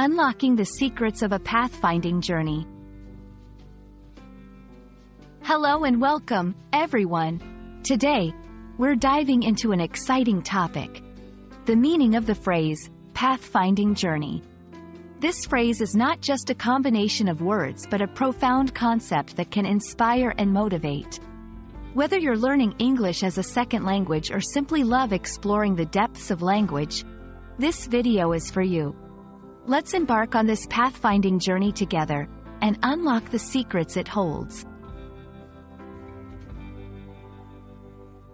Unlocking the Secrets of a Pathfinding Journey. Hello and welcome, everyone. Today, we're diving into an exciting topic: the meaning of the phrase, pathfinding journey. This phrase is not just a combination of words but a profound concept that can inspire and motivate. Whether you're learning English as a second language or simply love exploring the depths of language, this video is for you. Let's embark on this pathfinding journey together and unlock the secrets it holds.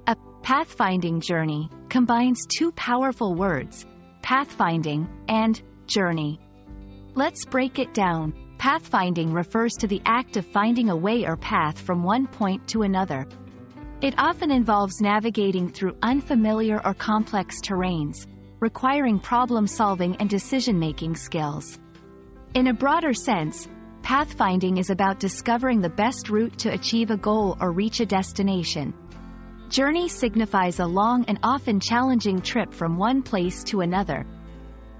A pathfinding journey combines two powerful words, pathfinding and journey. Let's break it down. Pathfinding refers to the act of finding a way or path from one point to another. It often involves navigating through unfamiliar or complex terrains, requiring problem-solving and decision-making skills. In a broader sense, pathfinding is about discovering the best route to achieve a goal or reach a destination. Journey signifies a long and often challenging trip from one place to another.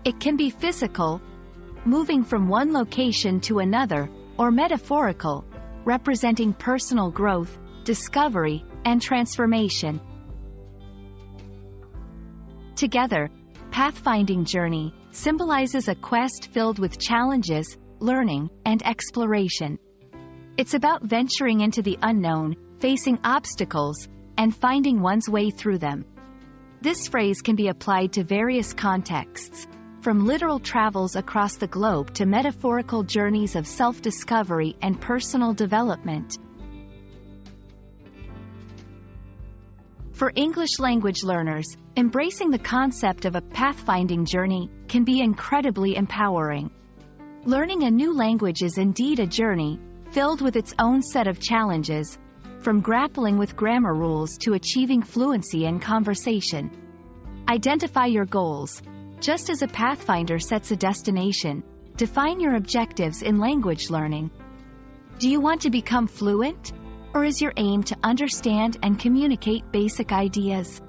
It can be physical, moving from one location to another, or metaphorical, representing personal growth, discovery, and transformation. Together, pathfinding journey symbolizes a quest filled with challenges, learning, and exploration. It's about venturing into the unknown, facing obstacles, and finding one's way through them. This phrase can be applied to various contexts, from literal travels across the globe to metaphorical journeys of self-discovery and personal development. For English language learners, embracing the concept of a pathfinding journey can be incredibly empowering. Learning a new language is indeed a journey, filled with its own set of challenges, from grappling with grammar rules to achieving fluency in conversation. Identify your goals. Just as a pathfinder sets a destination, define your objectives in language learning. Do you want to become fluent? Or is your aim to understand and communicate basic ideas?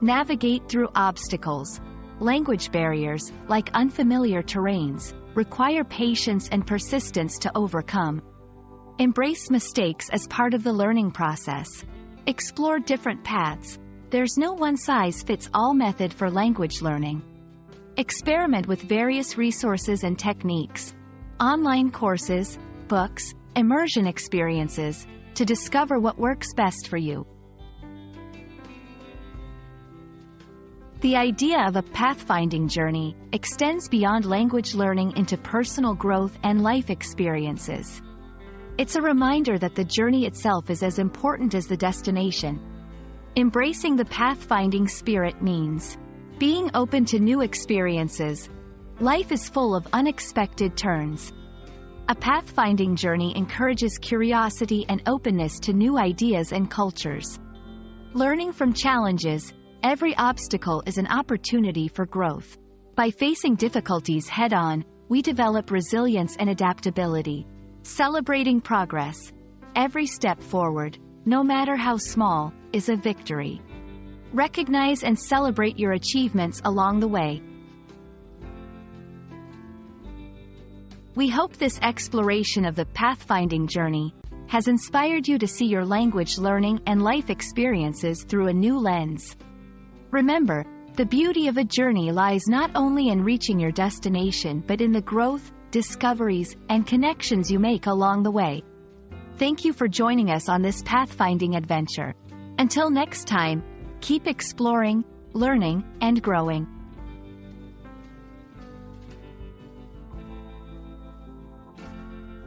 Navigate through obstacles. Language barriers, like unfamiliar terrains, require patience and persistence to overcome. Embrace mistakes as part of the learning process. Explore different paths. There's no one-size-fits-all method for language learning. Experiment with various resources and techniques, online courses, books, immersion experiences, to discover what works best for you. The idea of a pathfinding journey extends beyond language learning into personal growth and life experiences. It's a reminder that the journey itself is as important as the destination. Embracing the pathfinding spirit means being open to new experiences. Life is full of unexpected turns. A pathfinding journey encourages curiosity and openness to new ideas and cultures. Learning from challenges, every obstacle is an opportunity for growth. By facing difficulties head-on, we develop resilience and adaptability. Celebrating progress. Every step forward, no matter how small, is a victory. Recognize and celebrate your achievements along the way. We hope this exploration of the pathfinding journey has inspired you to see your language learning and life experiences through a new lens. Remember, the beauty of a journey lies not only in reaching your destination but in the growth, discoveries, and connections you make along the way. Thank you for joining us on this pathfinding adventure. Until next time, keep exploring, learning, and growing.